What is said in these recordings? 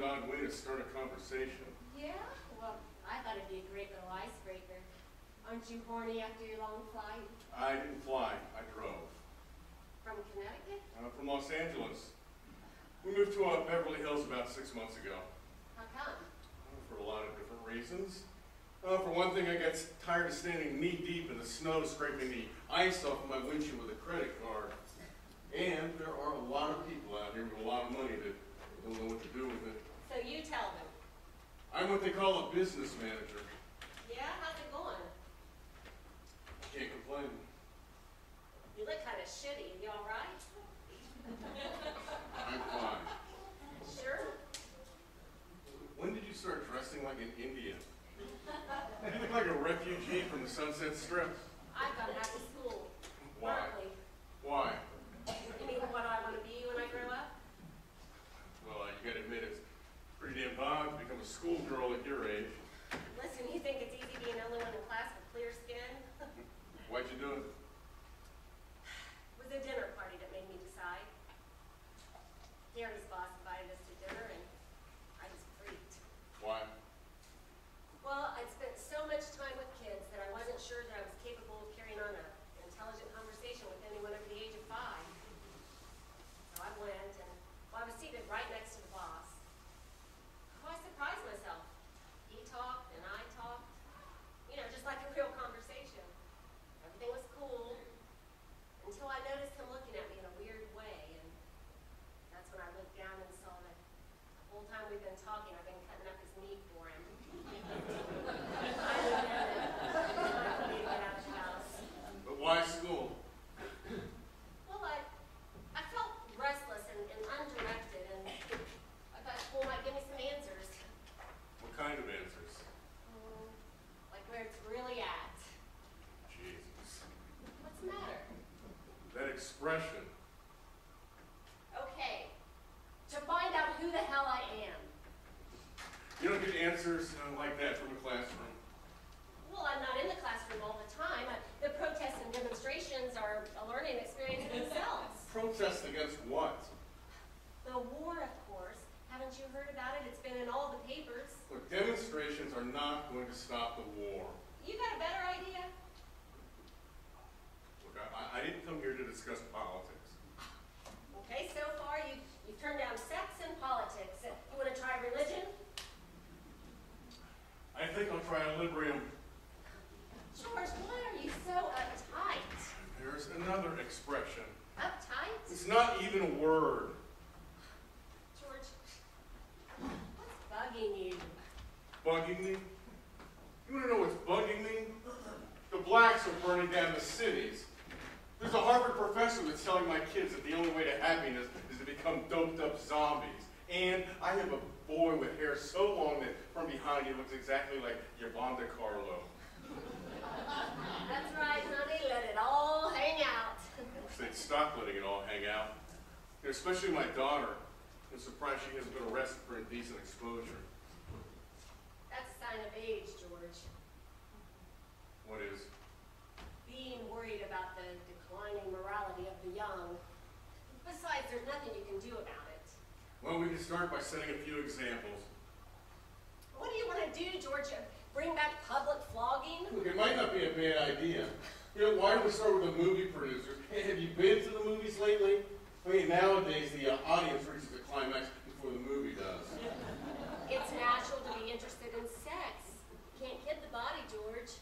odd way to start a conversation. Yeah? Well, I thought it'd be a great little icebreaker. Aren't you horny after your long flight? I didn't fly, I drove. From Connecticut? From Los Angeles. We moved to Beverly Hills about 6 months ago. How come? For a lot of different reasons. For one thing, I got tired of standing knee-deep in the snow scraping the ice off of my windshield with a credit card. And there are a lot of people out here with a lot of money that don't know what to do with it. So you tell them. I'm what they call a business manager. Yeah? How's it going? Can't complain. You look kind of shitty. You all right? I'm fine. Sure? When did you start dressing like an Indian? You look like a refugee from the Sunset Strip. I've gone back to school. Why? Berkeley. Why? You mean what do I want to be when I grow up? Well, you gotta admit it's pretty damn odd to become a schoolgirl at your age. Listen, you think it's easy being the only one in class with clear skin? Why'd you do it? It was a dinner party that made me decide. Gary's boss invited us to dinner, and I was freaked. Why? Well, I'd spent so much time with kids that I wasn't sure that I was capable of carrying on an intelligent conversation with anyone over the age of 5. So I went, and I was seated right next to the boss. Well, I surprised myself. He talked, and I talked. You know, just like a real conversation. Everything was cool, until I noticed him looking at me in a weird way, and that's when I looked down and saw that the whole time we've been talking, I've been cutting up his meat for him. I knew that it was time for me to get out of the house. But why school? Well, I felt restless and undirected, and I thought school might give me some answers. What kind of answers? Like where it's really at. Jesus. What's the matter? That expression. Okay. To find out who the hell I am. You don't get answers like that from a classroom. Well, I'm not in the classroom all the time. The protests and demonstrations are a learning experience in themselves. Protest against what? The war, of course. Haven't you heard about it? It's been in all the papers. Look, demonstrations are not going to stop the war. You got a better idea? Look, I didn't come here to discuss politics. Okay, so far you've turned down sex and politics. You want to try religion? I think I'll try equilibrium. George, why are you so uptight? There's another expression. Uptight? It's not even a word. George, what's bugging you? Bugging me? You want to know what's bugging me? The blacks are burning down the cities. There's a Harvard professor that's telling my kids that the only way to happiness is to become doped up zombies. And I have a boy with hair so long that from behind he looks exactly like Yolanda Carlo. That's right, honey. Let it all hang out. They'd stop letting it all hang out. And especially my daughter. I'm surprised she hasn't been arrested for indecent exposure. That's a sign of age, George. What is? Being worried about the declining morality of the young. Besides, there's nothing you can do about it. Well, we can start by setting a few examples. What do you want to do, George? Bring back public flogging? Look, it might not be a bad idea. You know, why don't we start with the movie producers? Hey, have you been to the movies lately? I mean, nowadays the audience reaches the climax before the movie does. It's natural to be interested in sex. You can't kid the body, George.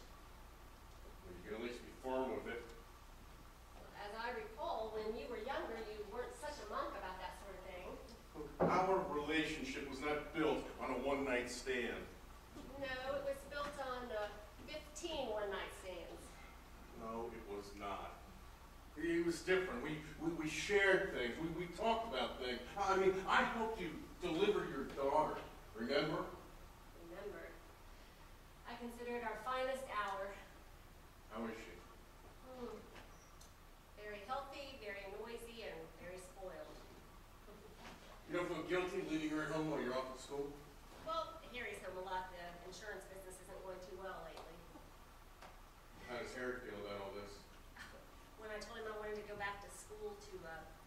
You can at least be firm with it. As I recall, when you were younger, you weren't such a monk about that sort of thing. Look, our relationship was not built on a one-night stand. No, it was built on 15 one-night stands. No, it was not. It was different. We shared things. We talked about things. I mean, I helped you deliver your daughter. Remember? Remember. I consider it our finest hour. How is she? Very healthy, very noisy, and very spoiled. You don't feel guilty leaving her at home while you're off at school? Well, Harry's home a lot. The insurance business isn't going too well lately. How does Harry feel about all this? When I told him I wanted to go back to school to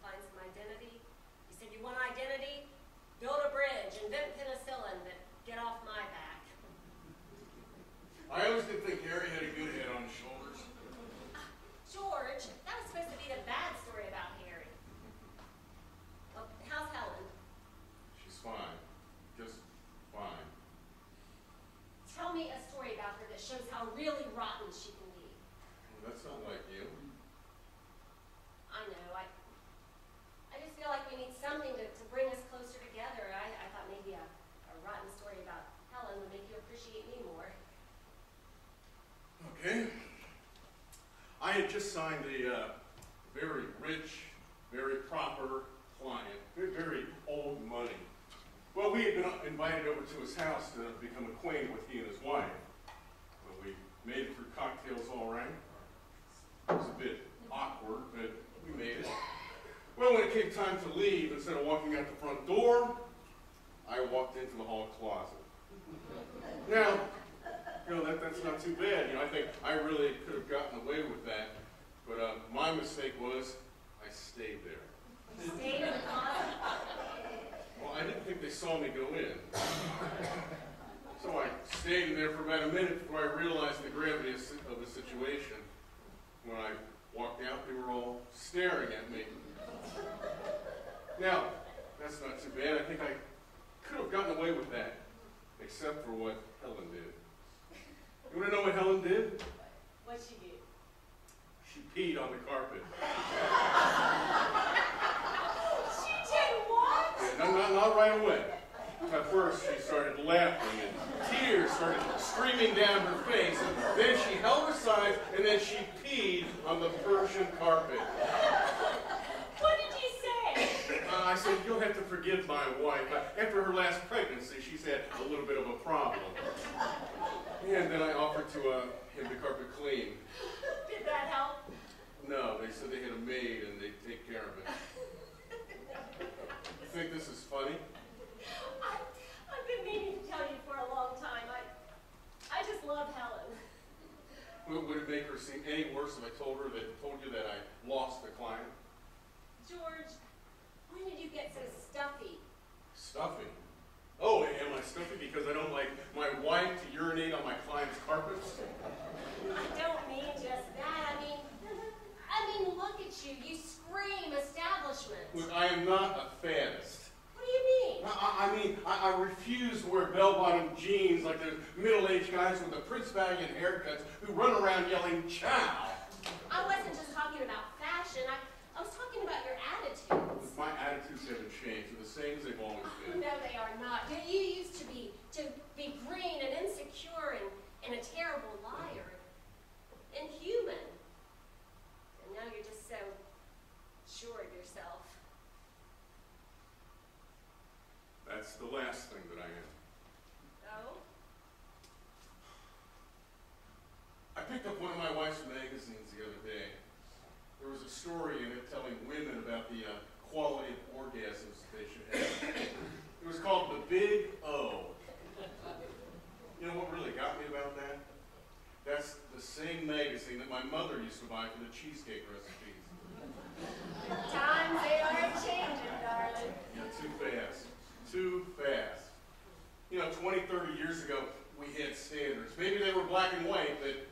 find some identity, he said, "You want identity? Build a bridge." invent penicillin, but get off my back. I always did think Harry had a good head on his shoulders. George, that was supposed to be the bad story about Harry. Well, how's Helen? She's fine. Just fine. Tell me a story about her that shows how really rotten she can be. Well, that's not like you. I know, I just feel like we need something to bring us closer together. I thought maybe a rotten story about Helen would make you appreciate me more. Okay. I had just signed a very rich, very proper client, very old money. Well, we had been invited over to his house to become acquainted with he and his wife. Well, we made it through cocktails all right. It was a bit awkward, but we made it. Well, when it came time to leave, instead of walking out the front door, I walked into the hall closet. Now, that's not too bad. I think I really could have gotten away with that. But my mistake was I stayed there. You stayed in the closet? Well, I didn't think they saw me go in. So I stayed in there for about a minute before I realized the gravity of the situation. When I walked out, they were all staring at me. Now, that's not too bad. I think I could have gotten away with that, except for what Helen did. You want to know what Helen did? What'd she do? She peed on the carpet. She did what? Yeah, not right away. At first, she started laughing, and tears started streaming down her face. And then she held her sides, and then she peed on the Persian carpet. What did you say? I said, you'll have to forgive my wife. After her last pregnancy, she's had a little bit of a problem. And then I offered to him the carpet clean. Did that help? No, they said they had a maid and they'd take care of it. You think this is funny? I've been meaning to tell you for a long time. I just love Helen. Would it make her seem any worse if I told you that I lost the client? George, when did you get so stuffy? Stuffy? Oh, am I stuffy because I don't like my wife to urinate on my client's carpets? I don't mean just that. I mean, look at you. You scream establishment. Look, I am not a faddist. What do you mean? I refuse to wear bell-bottom jeans like the middle-aged guys with the Prince Valiant haircuts who run around yelling, chow! I wasn't just talking about fashion. I was talking about your attitudes. My attitudes haven't changed. They're the same as they've always been. No, they are not. You used to be green and insecure and a terrible liar. Inhuman. And now you're just so sure of yourself. That's the last thing that I am. Oh? I picked up one of my wife's magazines the other day. There was a story in it telling women about the quality of orgasms that they should have. It was called The Big O. You know what really got me about that? That's the same magazine that my mother used to buy for the cheesecake recipes. Times they are changing, darling. Yeah, too fast. Too fast. 20, 30 years ago, we had standards. Maybe they were black and white, but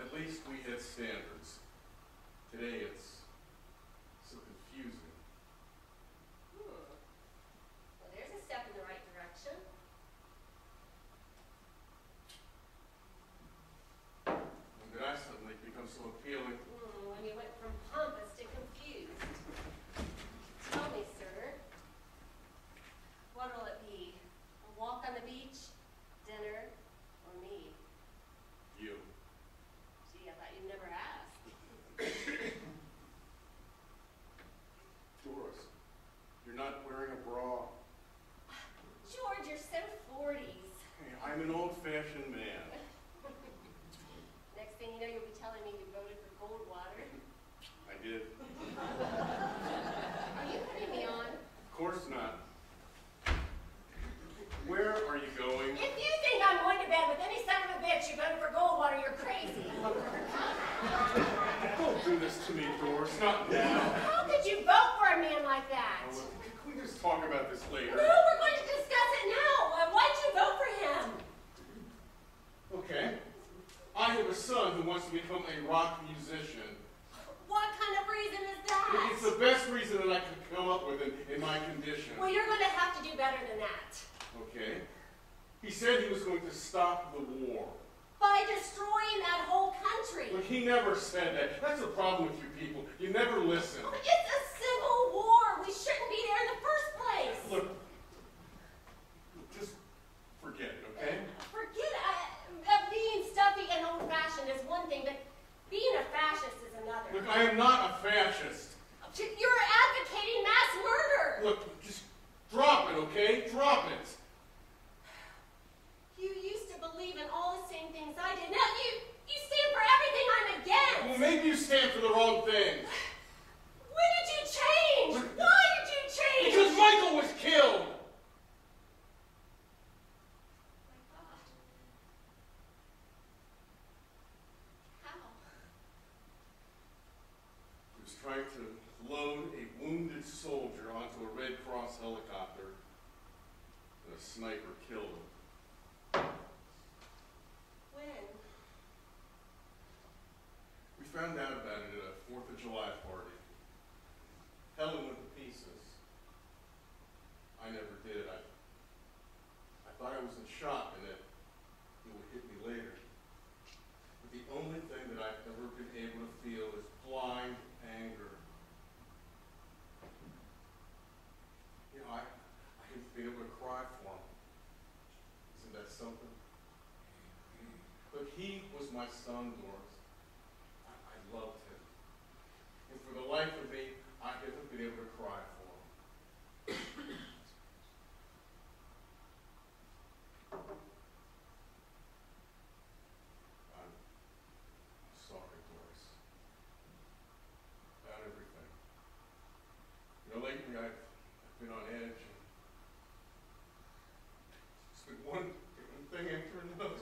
at least we had standards. Today, it's so confusing. Well, there's a step in the right direction. When did I suddenly become so appealing? When you went from pompous to confused. Tell me, sir, what'll it be? A walk on the beach, dinner, or me? You. Gee, I thought you'd never ask. Doris, you're not wearing a bra. George, you're so 40s. Hey, I'm an old-fashioned man. Next thing you know, you'll be telling me you voted for Goldwater. I did. Are you putting me on? Of course not. Where are you going? If you think I'm going to bed with any son of a bitch who voted for Goldwater, you're crazy. Don't do this to me, Doris. Not now. How could you vote for a man like that? Can we just talk about this later? No, we're going to discuss it to become a rock musician. What kind of reason is that? It's the best reason that I could come up with in my condition. Well, you're going to have to do better than that. Okay. He said he was going to stop the war. By destroying that whole country. Look, he never said that. That's the problem with you people. You never listen. It's a civil war. We shouldn't be there in the first place. Look, just forget it, okay? Being stuffy and old-fashioned is one thing, but being a fascist is another. Look, I am not a fascist. You're advocating mass murder. Look, just drop it, okay? Drop it. You used to believe in all the same things I did. Now you stand for everything I'm against. Well, maybe you stand for the wrong things. When did you change? Why did you change? Because Michael was killed. Trying to load a wounded soldier onto a Red Cross helicopter, and a sniper killed him. When? We found out about it at a 4th of July party. Helen went to pieces. I never did. I thought I was in shock and that it would hit me later. But the only thing that I've ever been able to feel is blind anger. You know, I haven't been able to cry for him. Isn't that something? Look, he was my son, Doris. I loved him. And for the life of me, I haven't been able to cry for him. I'm sorry, Doris. About everything. You know, lately I've been on edge. And it's been one thing after another.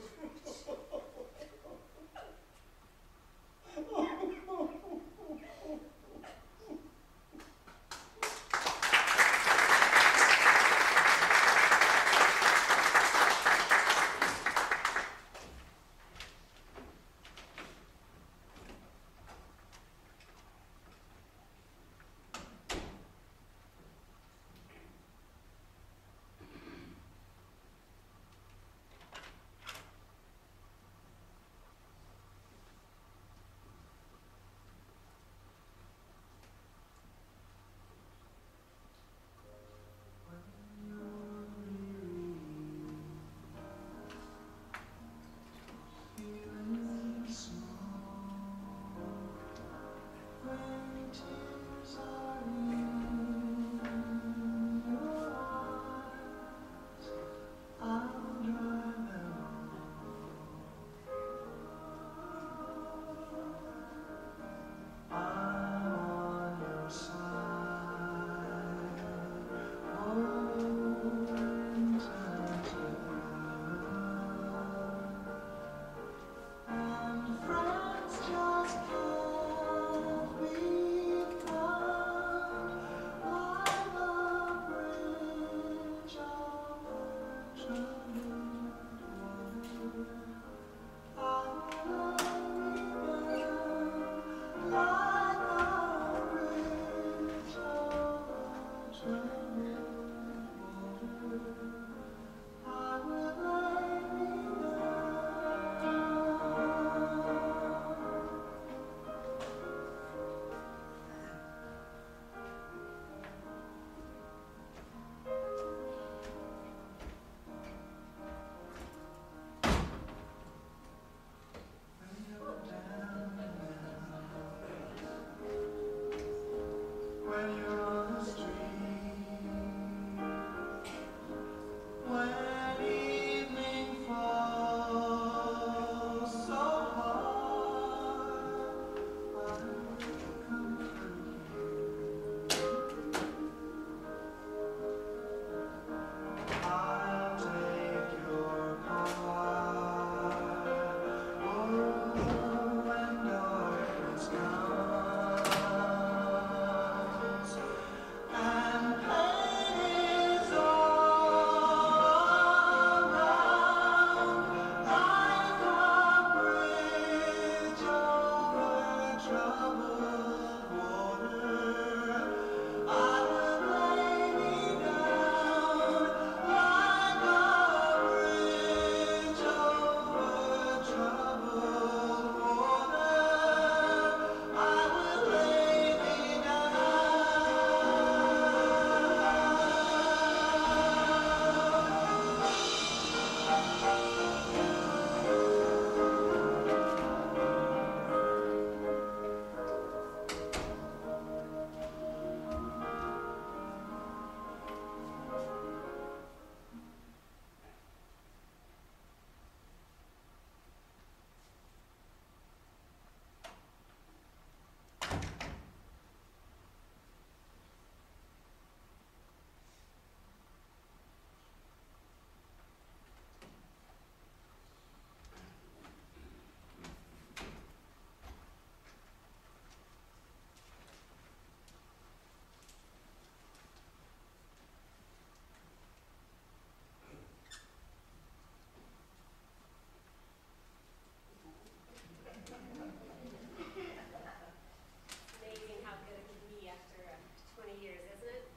20 years, isn't it?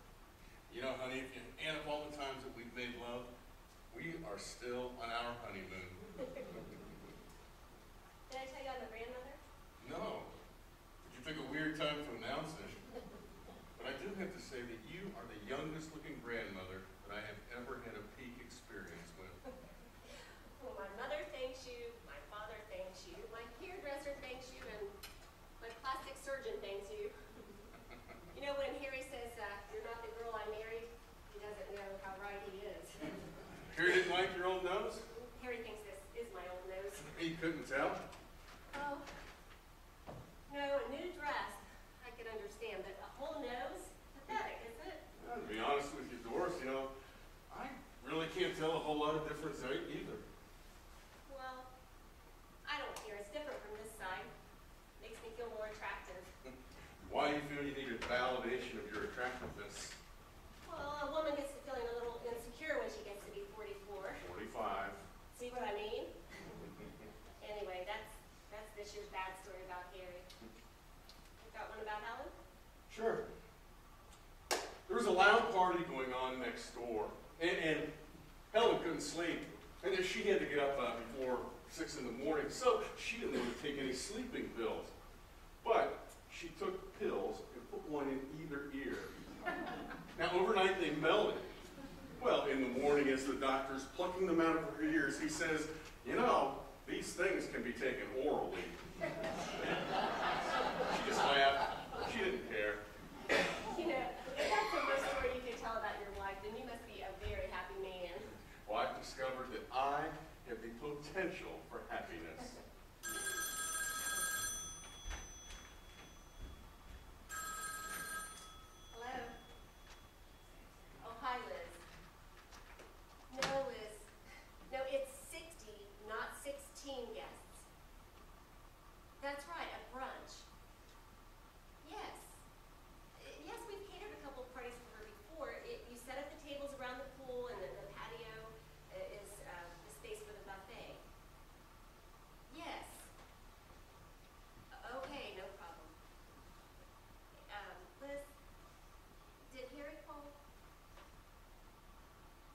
You know, honey, if you add up all the times that we've made love, we are still on our honeymoon. Did I tell you I'm a grandmother? No, but you pick a weird time to announce it. But I do have to say that you are the youngest looking grandmother that I have ever had a peak experience with. Well, my mother thanks you, my father thanks you, my hairdresser thanks you, and my plastic surgeon thanks you. You know, when Harry says, you're not the girl I married, he doesn't know how right he is. Harry didn't like your old nose? Harry thinks this is my old nose. He couldn't tell. Oh, no, a new dress, I can understand, but a whole nose? Pathetic, isn't it? Well, to be honest with you, Doris, you know, I really can't tell a whole lot of difference either. Well, I don't care. It's different from this side. Makes me feel more attractive. Why do you feel you needed validation of your attractiveness? Well, a woman gets to feeling a little insecure when she gets to be 44. 45. See what I mean? Anyway, that's this year's bad story about Harry. You got one about Helen? Sure. There was a loud party going on next door, and Helen couldn't sleep. And then she had to get up before 6 in the morning, so she didn't want to take any sleeping pills. But she took pills and put one in either ear. Now, overnight they melted. Well, in the morning, as the doctor's plucking them out of her ears, he says, you know, these things can be taken orally. She just laughed. She didn't care. You know, if that's the most story you can tell about your wife, then you must be a very happy man. Well, I've discovered that I have the potential for happiness. Hello? Oh, hi, Liz. No, Liz. No, it's 60, not 16 guests. That's right, a brunch. Yes. Yes, we've catered a couple of parties for her before. You set up the tables around the pool, and then the patio is the space for the buffet. Yes. Okay, no problem. Liz, did Harry call?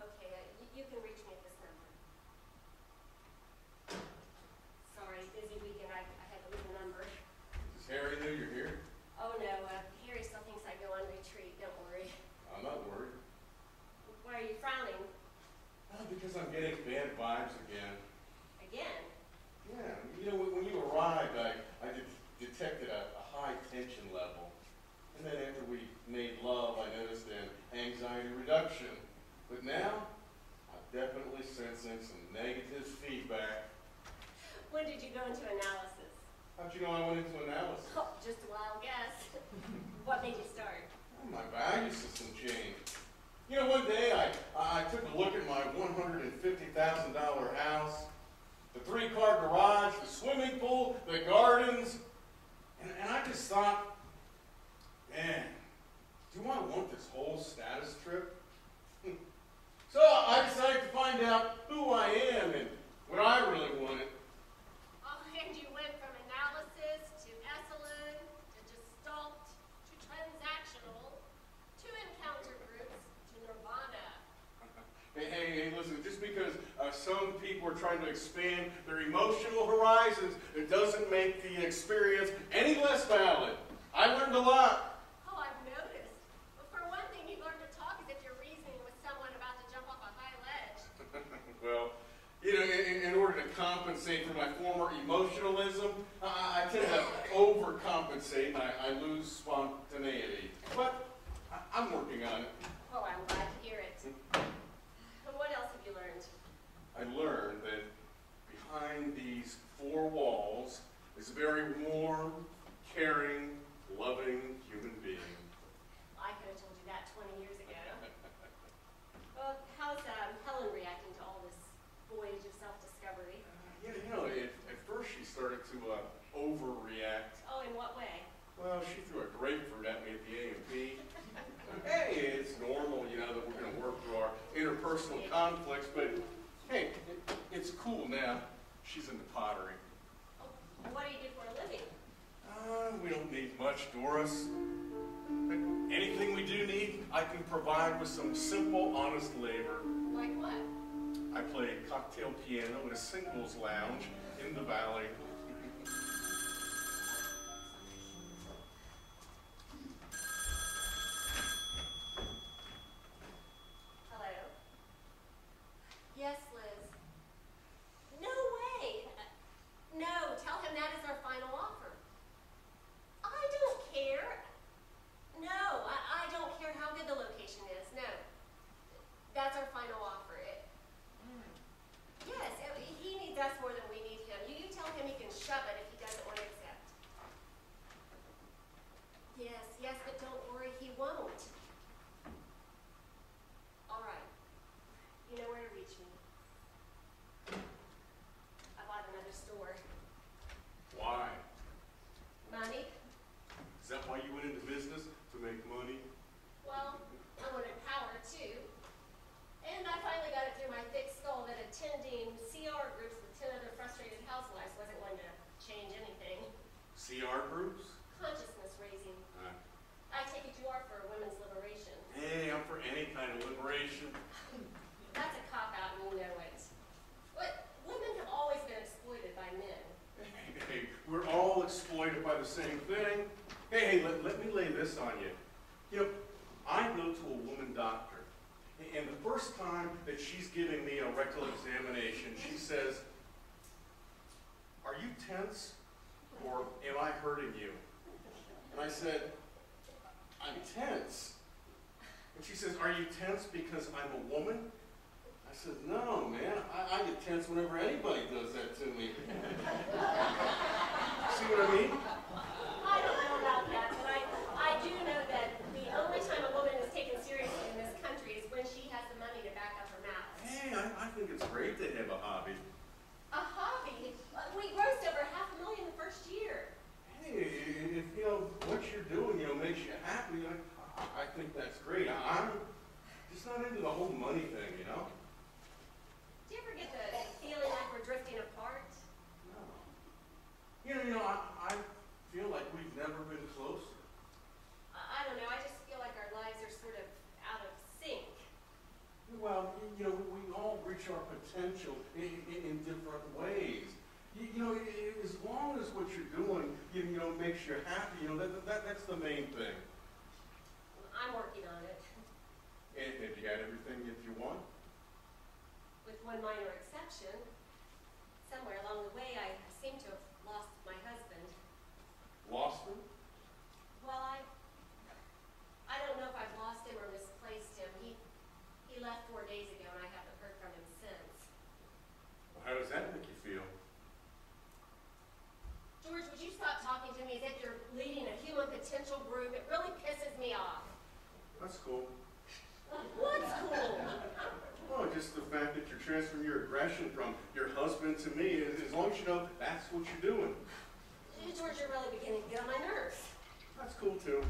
Okay, you can reach me at this number. Sorry, busy weekend, I had to leave a number. Does Harry know you're here? Oh no, Harry still thinks I go on retreat, don't worry. I'm not worried. Why are you frowning? Because I'm getting bad vibes again. Again? Yeah, you know, when you arrived, I detected a high tension level. And then after we made love, I noticed an anxiety reduction. But now, I'm definitely sensing some negative feedback. When did you go into analysis? How'd you know I went into analysis? Oh, just a wild guess. What made you start? Well, my value system changed. You know, one day I took a look at my $150,000 house, the 3-car garage, the swimming pool, the gardens, and I just thought, man, do I want this whole status trip? So I decided to find out who I am and what I really wanted. Oh, and you went from analysis to Esalen to Gestalt to transactional to encounter groups to Nirvana. Hey, listen, just because some people are trying to expand their emotional horizons, it doesn't make the experience any less valid. I learned a lot. Oh, I've noticed. Well, for one thing, you learned to talk as if you're reasoning with someone about to jump off a high ledge. Well, you know, in order to compensate for my former emotionalism, I tend to overcompensate and I lose spontaneity. But I'm working on it. Oh, I'm glad to hear it. And what else have you learned? I learned that behind these 4 walls is a very warm, caring, loving human being. I could have told you that 20 years ago. Well, how's Helen reacting to all this voyage of self-discovery? Yeah, you know, at first she started to overreact. Oh, in what way? Well, she threw a grapefruit at me at the A&P. Hey, it's normal, you know, that we're going to work through our interpersonal conflicts, but hey, it's cool now. She's into pottery. Oh, what do you do for a living? We don't need much, Doris. But Anything we do need, I can provide with some simple, honest labor. Like what? I play cocktail piano in a singles lounge in the valley. Hello? Yes, Liz. No way! No, tell him that is our final offer. I don't care. No, I don't care how good the location is. No. That's our final offer. Yes, he needs us more than we need him. You tell him he can shove it if he doesn't want to accept. Yes, but don't worry, he won't. All right. You know where to reach me. I bought another store. Why? Money? Is that why you went into business? To make money? Well, I wanted power too. And I finally got it through my thick skull that attending CR groups with 10 other frustrated housewives wasn't going to change anything. CR groups? Consciousness raising. I take it you are for women's liberation. Hey, I'm for any kind of liberation. That's a cop-out and you know it. But women have always been exploited by men. Hey, we're all exploited by the same thing. Hey, let me lay this on you. You know, I go to a woman doctor. And the first time that she's giving me a rectal examination, she says, "Are you tense or am I hurting you?" And I said, "I'm tense." And she says, "Are you tense because I'm a woman?" I said, "No, man, I get tense whenever anybody does that to me." See what I mean? I don't know about that, but I do know that the only time a woman is taken seriously in this country is when she has the money to back up her mouth. Hey, I think it's great to have a hobby. A hobby? We grossed over $500,000 the first year. Hey, if you know what you're doing, makes you happy, I think that's great. I'm just not into the whole money thing, Do you ever get the feeling like we're drifting apart? No. I feel like we've never been closer. I don't know. I just feel like our lives are sort of out of sync. Well, we all reach our potential in different ways. As long as what you're doing, makes you happy, that's the main thing. I'm working on it, And have you got everything that you want? with one minor exception. Somewhere along the way, I seem to have lost my husband. Lost them? Well, I don't know if I've lost him or misplaced him. He left 4 days ago, and I haven't heard from him since. Well, how does that make you feel? George, would you stop talking to me as if you're leading a human potential group? It really pisses me off. That's cool. What's cool? Well, just the fact that you're transferring your aggression from your husband to me, as long as you know that's what you're doing. George, you're really beginning to get on my nerves. That's cool too.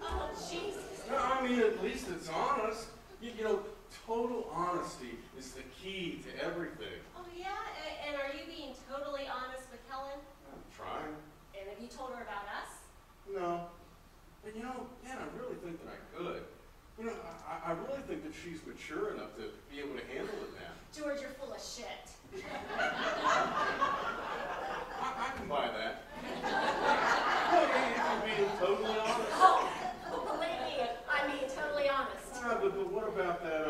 Oh, Jesus. No, I mean, at least it's honest. Total honesty is the key to everything. Oh, yeah? And are you being totally honest with Helen? I'm trying. And have you told her about us? No. But man, I really think that I could. I really think that she's mature enough to be able to handle it now. George, you're full of shit. I can buy that. Well, if you're being totally honest. Oh, believe me, I mean totally honest. But what about that,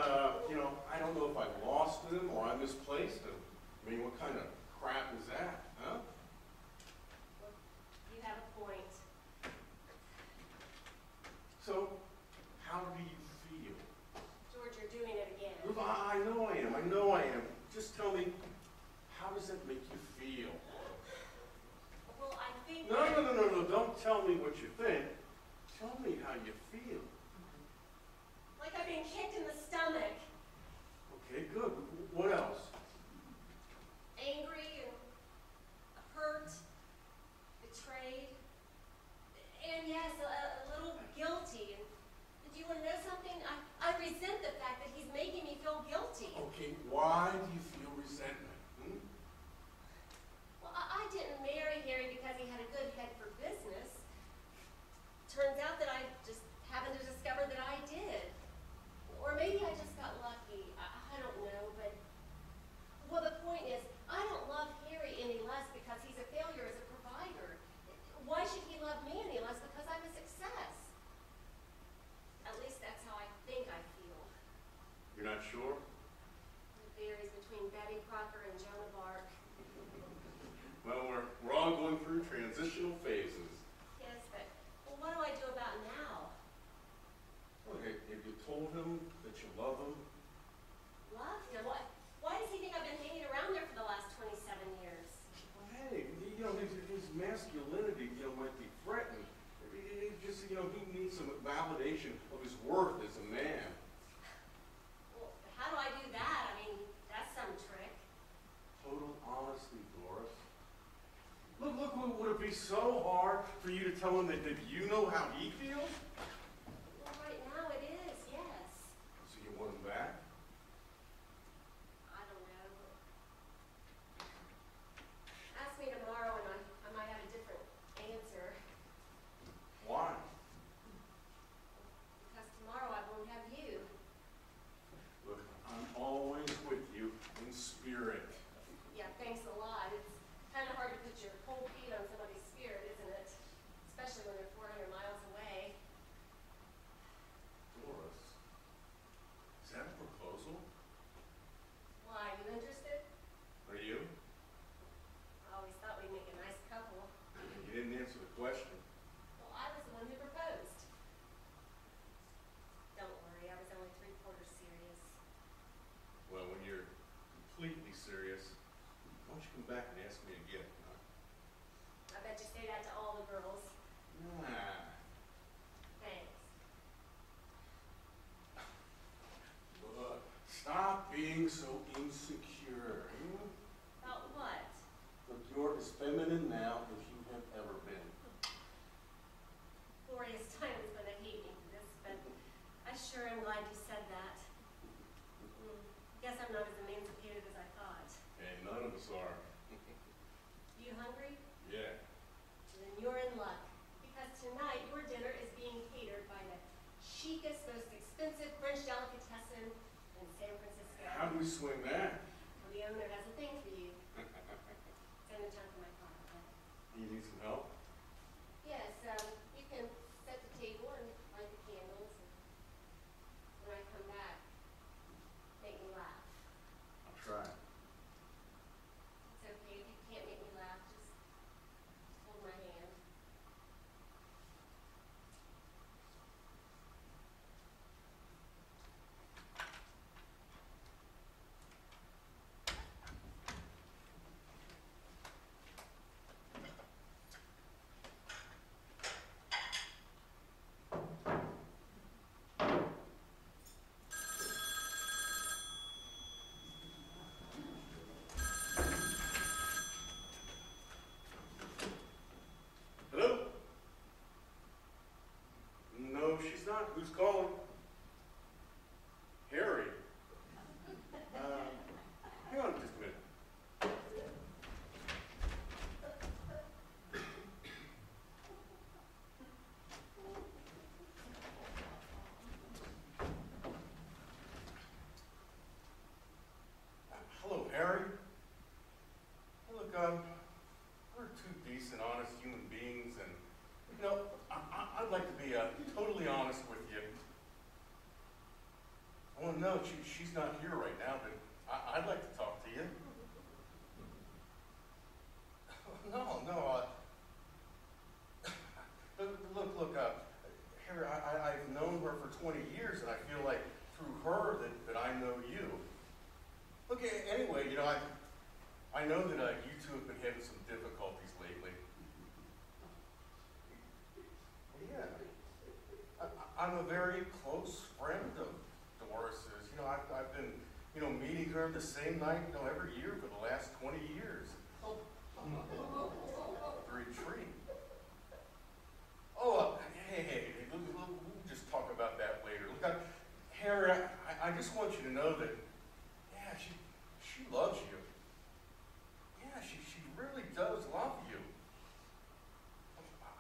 I don't know if I lost him or I misplaced him. I mean, what kind of crap is that, huh? You have a point. So, how do you feel? George, you're doing it again. I know I am. Just tell me, how does that make you feel? Well, I think... No, don't tell me what you think. Tell me how you feel. Like I've been kicked in the stomach. Okay, good. What else? Angry and hurt, betrayed, and yes, a little guilty. And do you want to know something? I resent the fact that he's making me feel guilty. Okay, why do you feel resentment? Well, I didn't marry Harry because he had a good head for business. Turns out that I just happened to discover going through transitional phases. Yes, but well, what do I do about now? Well, have you told him that you love him? Love him? Why does he think I've been hanging around there for the last 27 years? Well, hey, his masculinity, might be threatened. It just, he needs some validation of his worth as a man. Well, how do I do that? I mean, that's some trick. Total honesty, Doris. Look, would it be so hard for you to tell him that you know how he feels? Well, right now it is, yes. So you want him back? I don't know. Ask me tomorrow and I might have a different answer. Why? Because tomorrow I won't have you. Look, I'm always with you in spirit. Yeah, thanks a lot. It's kind of hard to put your cold feet on somebody's spirit, isn't it? Especially when they're 400 miles away. Doris, is that a proposal? Why, you interested? Are you? I always thought we'd make a nice couple. You didn't answer the question. Well, I was the one who proposed. Don't worry, I was only 3/4 serious. Well, when you're completely serious, why don't you come back and ask me again, huh? I bet you say that to all the girls. Nah. Thanks. Look, stop being so insecure. About what? Look, you're as feminine now as you have ever been. Gloria Steinem's going to hate me for this, but I sure am glad you said that. Guess I'm not as emancipated as I thought. Hey, none of us are. You hungry? Yeah. Then you're in luck. Because tonight your dinner is being catered by the chicest, most expensive French delicatessen in San Francisco. How do we swing that? Well, the owner has a thing for you. It's in the trunk of my car. Okay? You need some help? Yes, you can set the table and light the candles. And when I come back, make me laugh. I'll try. It's okay if you can't make me laugh. Just hold my hand. Hello? No, she's not. Who's calling? Harry. Hang on just a minute. Hello, Harry. Hey, look, we're two decent, honest human beings, and I'd like to be totally honest with you. I want to know she's not here right now, but I'd like to talk to you. No. Look, Harry, I've known her for 20 years, and I feel like through her that I know you. Look, anyway, I know that you two have been having some difficulties lately. Yeah. I'm a very close friend of Doris's. I've been, meeting her the same night, every year for the last 20 years. The retreat. Oh, hey, we'll just talk about that later. Look, Harry, I just want you to know that, yeah, she loves you. Yeah, she really does love you.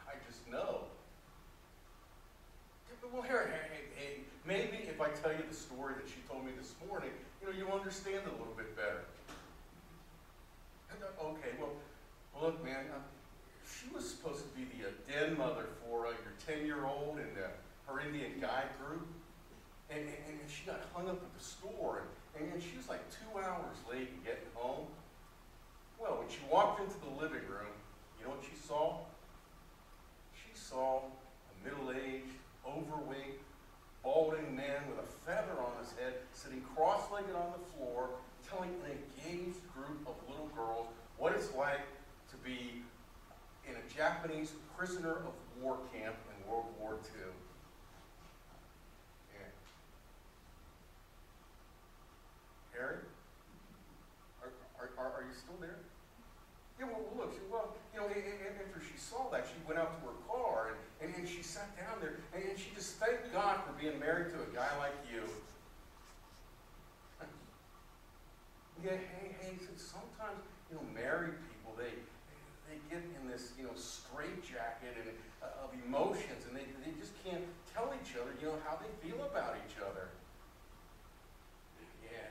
I just know. Well, Harry, hey, maybe if I tell you the story that she told me this morning, you'll understand it a little bit better. Okay, well, look, man, she was supposed to be the den mother for your 10-year-old in her Indian guide group, and she got hung up at the store, and she was like 2 hours late in getting home. Well, when she walked into the living room, You know what she saw? She saw a middle-aged, overweight, balding man with a feather on his head sitting cross-legged on the floor, telling an engaged group of little girls what it's like to be in a Japanese prisoner of war camp in World War II. Yeah. Harry? Are you still there? Yeah, well, look, you know, after she saw that, she went out to her car, and she sat down there, and she just thanked God for being married to a guy like you. Yeah, hey, sometimes, you know, married people, they get in this, you know, straitjacket of emotions, and they just can't tell each other, you know, how they feel about each other. Yeah.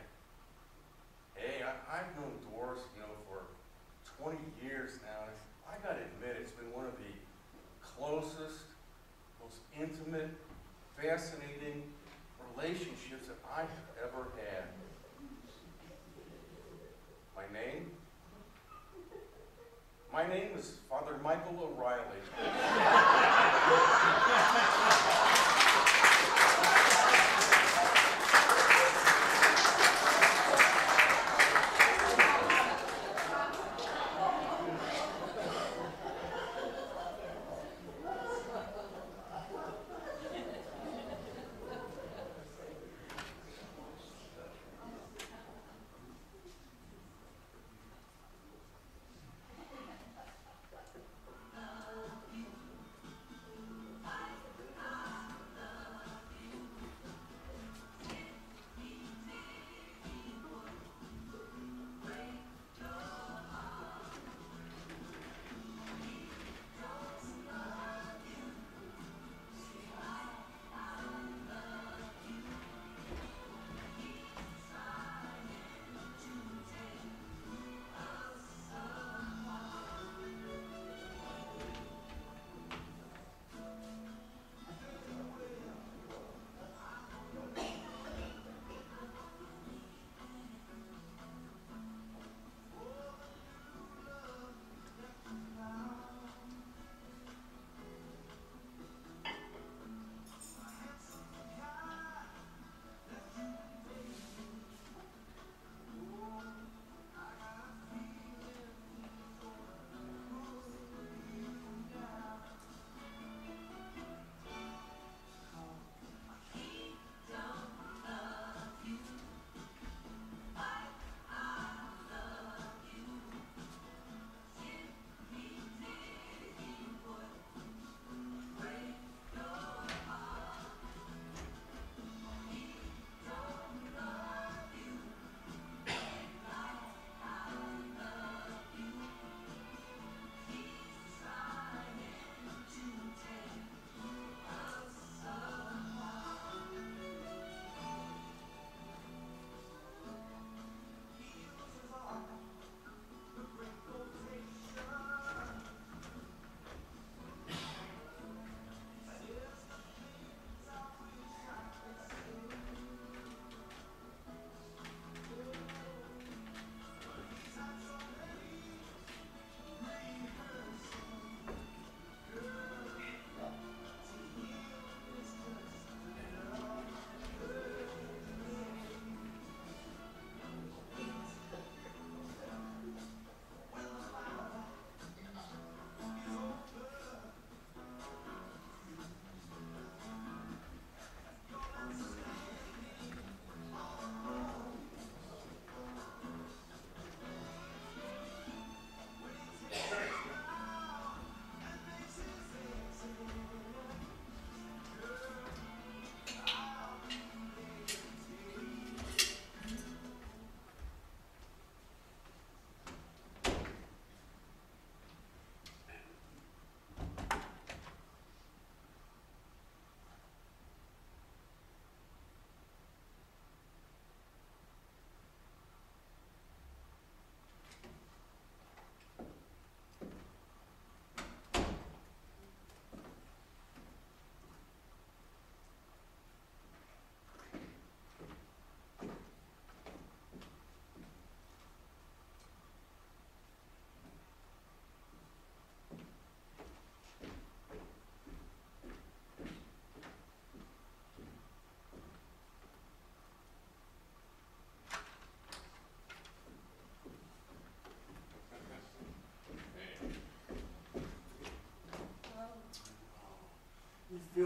Hey, I've known Doris, you know, for 20 years now, and I gotta admit, it's been one of the closest, most intimate, fascinating relationships that I have ever had. My name is Father Michael O'Reilly.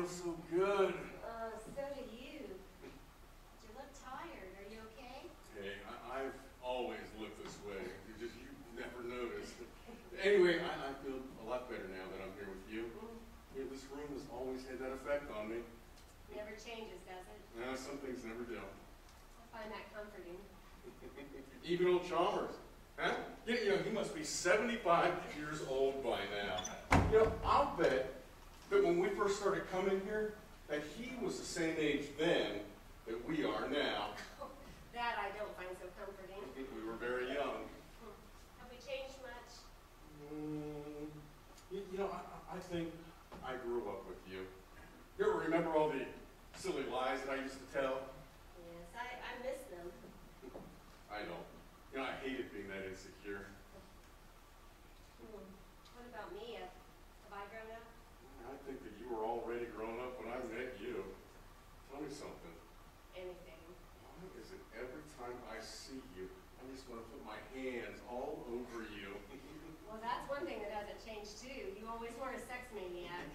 so good. So do you. But you look tired. Are you okay? Hey, I've always looked this way. You never noticed. Anyway, I feel a lot better now that I'm here with you. Yeah, this room has always had that effect on me. Never changes, does it? No, some things never do. I find that comforting. Even old Chalmers. Huh? He must be 75 years old by now. I'll bet that when we first started coming here, that he was the same age then that we are now. That I don't find so comforting. We were very young. Have we changed much? I think I grew up with you. You ever remember all the silly lies that I used to tell? Yes, I miss them. I don't. I hated being that insecure. What about me? Have I grown up? I think that you were already grown up when I met you. Tell me something. Anything. Why is it every time I see you, I just want to put my hands all over you? Well, that's one thing that hasn't changed too. You always were a sex maniac.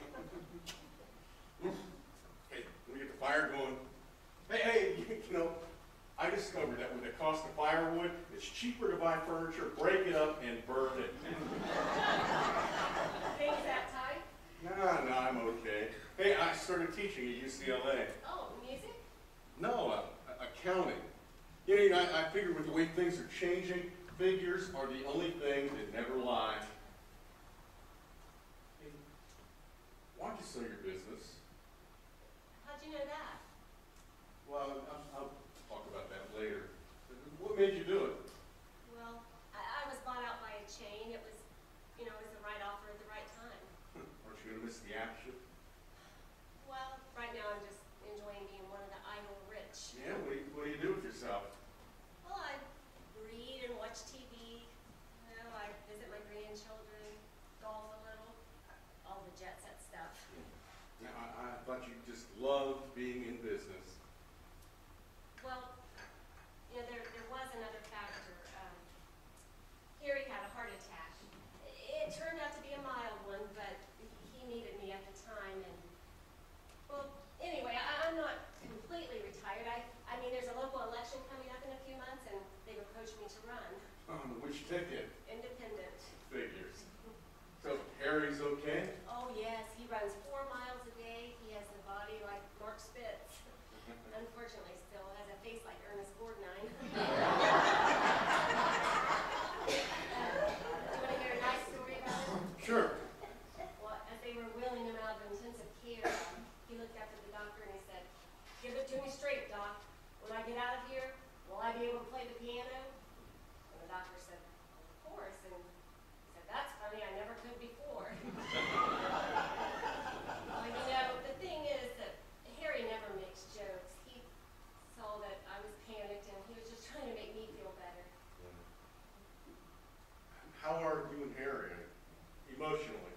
Hey, let me get the fire going. Hey, I discovered that with the cost of firewood, it's cheaper to buy furniture, break it up, and burn it. Things that tight? No, I'm okay. Hey, I started teaching at UCLA. Oh, music? No, accounting. I figured with the way things are changing, figures are the only thing that never lie. Hey, why'd you sell your business? How'd you know that? Well, I'll talk about that later. What made you do it? Well, I was bought out by a chain. It was, it was the right offer at the right time. Aren't you going to miss the action? Well, right now I'm just enjoying being one of the idle rich. Yeah, what do you do with yourself? Well, I read and watch TV. I visit my grandchildren, golf a little, all the jet set stuff. Now, I thought you just loved being in business. Well, there was another factor. Harry had a heart attack. It turned out to be a mild one, but he needed me at the time. And well, anyway, I'm not completely retired. I mean, there's a local election coming up in a few months, and they've approached me to run. Which ticket? Independent. Figures. So Harry's okay? Oh yes, he runs 4 miles a day. He has a body like Mark Spitz. Unfortunately, still has a face like Ernest Borgnine. Do you want to hear a nice story about him? Sure. Well, as they were wheeling him out of intensive care, he looked up at the doctor and he said, "Give it to me straight, Doc. When I get out of here, will I be able to play the piano?" And the doctor said, "Of course." And he said, "That's funny. I never could before." Well, the thing is that Harry never makes jokes. He saw that I was panicked and he was just trying to make me feel better. How are you and Harry emotionally?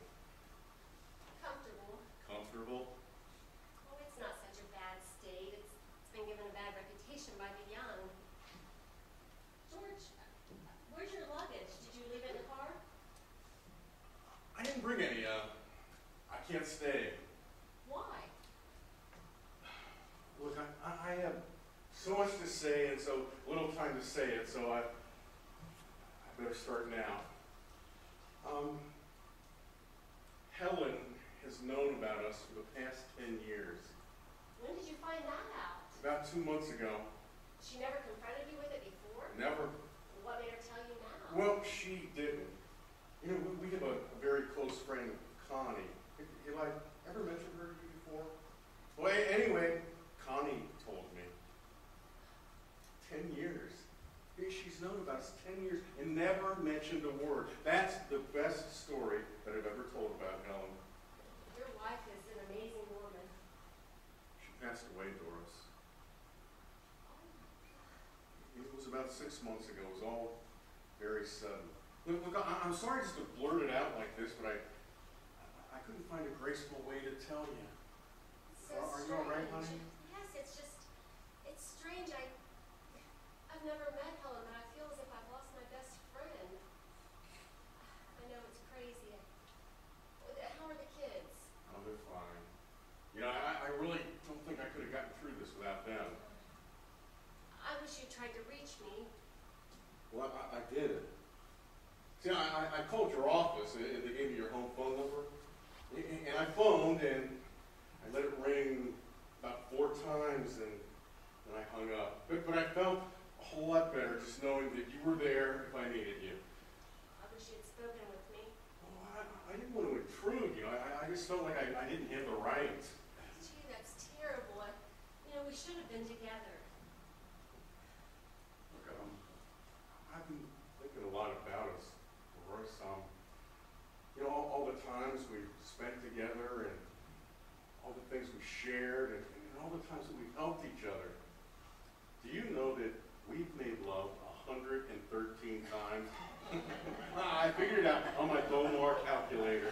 Comfortable. Comfortable? Oh, it's not such a bad state. It's been given a bad reputation by the young. George, where's your luggage? Did you leave it in the car? I didn't bring any. I can't stay. Why? Look, I have so much to say and so little time to say it, so I better start now. Helen has known about us for the past 10 years. When did you find that out? About 2 months ago. She never confronted you with it before? Never. What made her tell you now? Well, she didn't. We have a very close friend, Connie. Have I ever mentioned her to you before? Well, anyway, Connie told me. 10 years. She's known about us 10 years and never mentioned a word. That's the best story that I've ever told about Helen. Your wife is an amazing woman. She passed away, Doris. It was about 6 months ago. It was all very sudden. Look, I'm sorry just to blurt it out like this, but I couldn't find a graceful way to tell you. So Are you all right, honey? Yes, it's strange. I've never met Helen, but I feel as if I've lost my best friend. I know it's crazy. How are the kids? Oh, they're fine. You know, I really don't think I could have gotten through this without them. I wish you tried to reach me. Well, I did. See, I called your office, and they gave me your home phone number. And I phoned, and I let it ring about 4 times, and then I hung up. But I felt a whole lot better just knowing that you were there if I needed you. I wish you had spoken with me. Well, I didn't want to intrude, you know. I just felt like I didn't have the right. Gee, that's terrible. We should have been together. Look, I've been thinking a lot about us, Doris. You know, all the times we spent together and all the things we shared and all the times that we've helped each other. Do you know that we've made love 113 times? I figured it out on my Bomar calculator.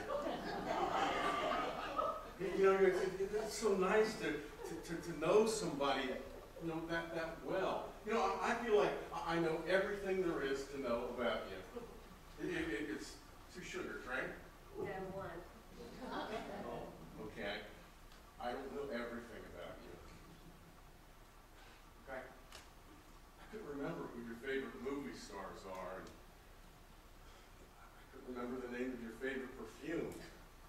You know, it's so nice to know somebody, you know, that well. You know, I feel like I know everything there is to know about you. It's 2 sugars, right? No one. Oh, okay. I don't know everything about you. Okay. I couldn't remember who your favorite movie stars are. And I couldn't remember the name of your favorite perfume.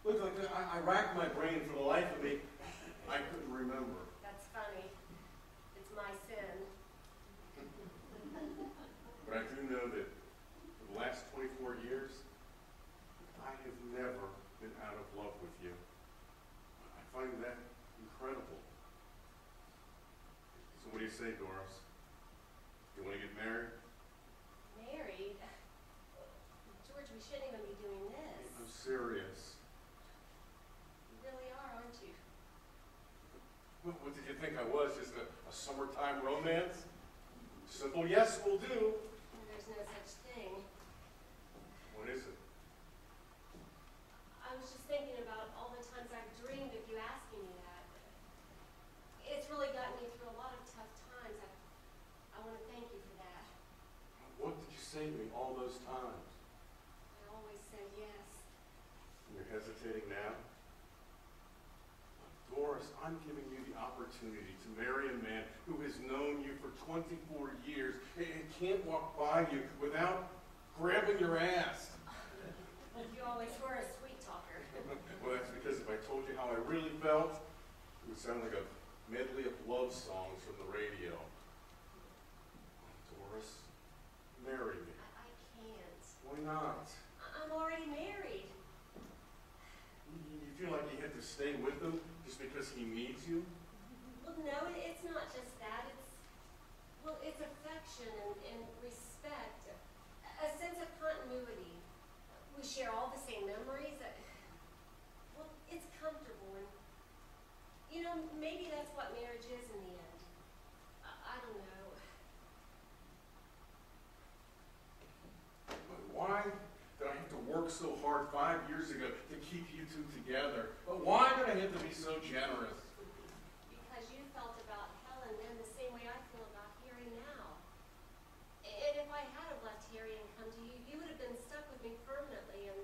Look, I racked my brain for the life of me. I couldn't remember. That's funny. It's my sin. But I do know that for the last 24 years, I have never been out of love with you. I find that incredible. So what do you say, Doris? You want to get married? Married? George, we shouldn't even be doing this. I'm serious. You really are, aren't you? What did you think I was? Just a summertime romance? Simple yes will do. There's no such thing. What is it? I was just thinking about all the times I've dreamed of you asking me that. It's really gotten me through a lot of tough times. I want to thank you for that. What did you say to me all those times? I always said yes. You're hesitating now? Doris, I'm giving you the opportunity to marry a man who has known you for 24 years and can't walk by you without grabbing your ass. You always were a sweet talker. Well, that's because if I told you how I really felt, it would sound like a medley of love songs from the radio. Doris, marry me. I can't. Why not? I'm already married. You feel like you have to stay with him just because he needs you? Well, no, it's not just that. It's affection and respect, a sense of continuity. We share all the same memories. Well, it's comfortable, and maybe that's what marriage is in the end. I don't know. But why did I have to work so hard 5 years ago to keep you two together? But why did I have to be so generous? Because you felt about Helen then the same way I feel about Harry now. And if I had have left Harry and come to you, you would have been stuck with me permanently, and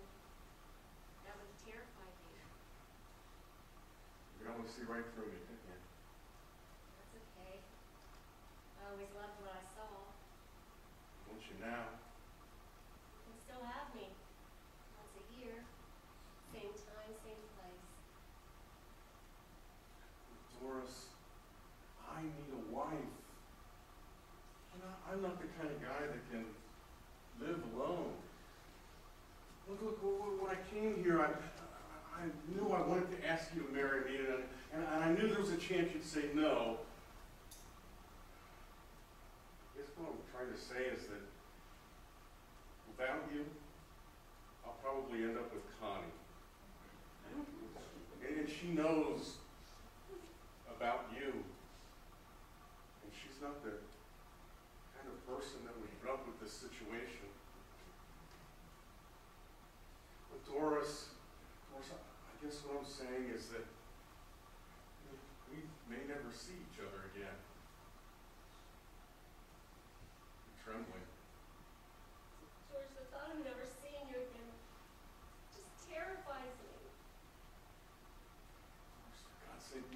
that would have terrified you. You could almost see right through me, couldn't you? That's okay. I always loved what I saw. Don't you now? You can still have me. Once a year. Same time, same place. Doris, I need a wife. I'm not the kind of guy that can live alone. Look, when I came here, I knew I wanted to ask you to marry me, and I knew there was a chance you'd say no. I guess what I'm trying to say is that without you, I'll probably end up with Connie. And she knows about you. And she's not the kind of person that would put up with this situation. But Doris, I guess what I'm saying is that we may never see each other again. I'm trembling. George, the thought of never seeing you again just terrifies me. For God's sake,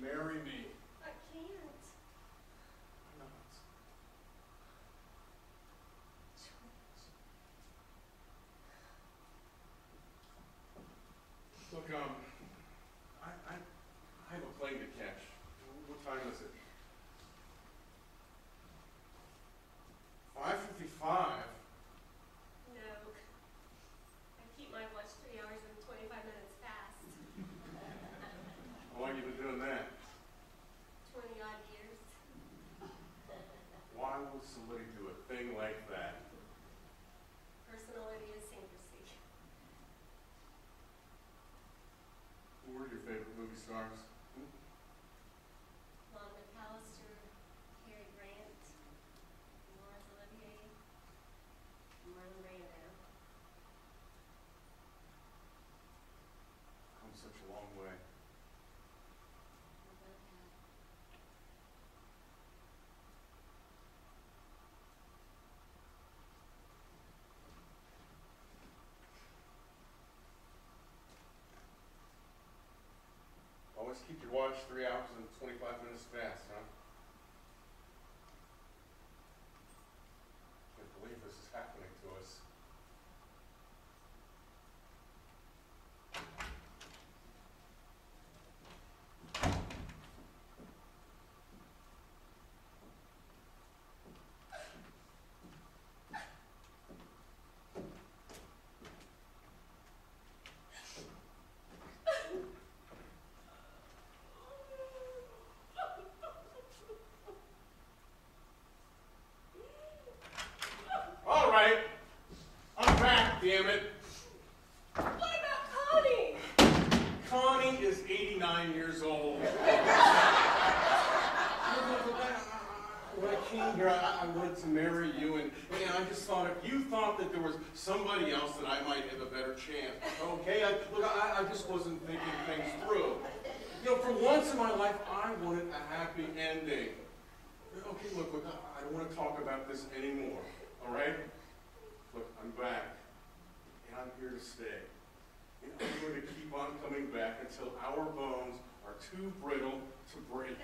stars? Lana McAllister, Cary Grant, Laurence Olivier, Marlon Brando. Come such a long way. Always keep your watch 3 hours and 25 minutes fast, huh? Can't believe this is happening to us. All right, I'm back, damn it. What about Connie? Connie is 89 years old. When I came here, I wanted to marry you, and I just thought if you thought that there was somebody else that I might have a better chance, okay? I just wasn't thinking things through. You know, for once in my life, I wanted a happy ending. Okay, look, I don't want to talk about this anymore, all right? Look, I'm back, and I'm here to stay. And I'm going to keep on coming back until our bones are too brittle to break.